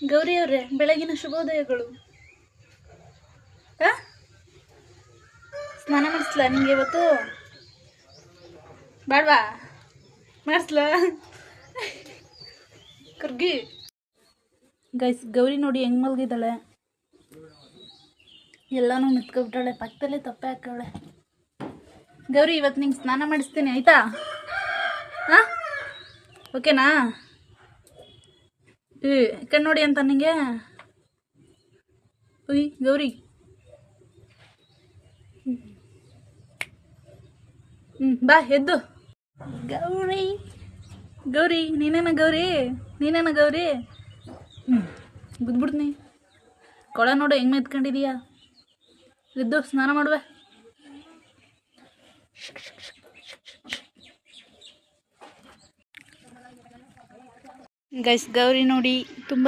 ಗೌರಿ ಅವರೇ, ಬೆಳಗಿನ ಶುಭೋದಯಗಳು. ಸ್ನಾನ ಮಾಡಿಸ್ಲಾ ನಿಂಗೆ ಇವತ್ತು? ಬೇಡವಾ? ಮಾಡಿಸ್ಲಾ? ಕರ್ಗಿ ಗೈಸ್, ಗೌರಿ ನೋಡಿ ಹೆಂಗ್ ಮಲಗಿದ್ದಾಳೆ. ಎಲ್ಲಾನು ಮಿತ್ಕೊಬಿಟ್ಟಾಳೆ, ಪಕ್ಕದಲ್ಲೇ ತಪ್ಪೆ ಹಾಕವಳೆ. ಗೌರಿ, ಇವತ್ತು ನಿಂಗೆ ಸ್ನಾನ ಮಾಡಿಸ್ತೀನಿ ಆಯ್ತಾ? ಹಾಂ, ಓಕೆನಾ? ಕಣ್ಣೋಡಿ ಅಂತ ನಿಂಗೆ. ಉಯ್ ಗೌರಿ, ಬಾ ಎದ್ದು. ಗೌರಿ, ಗೌರಿ ನೀನೇನ ಗೌರಿ? ನೀನೇನ ಗೌರಿ? ಗುದ್ಬಿಡ್ತೀನಿ. ಕೊಳ ನೋಡು ಹೆಂಗೆ ಮೆತ್ಕೊಂಡಿದೀಯಾ. ಎದ್ದು ಸ್ನಾನ ಮಾಡುವೆ. ಗೈಸ್, ಗೌರಿ ನೋಡಿ ತುಂಬ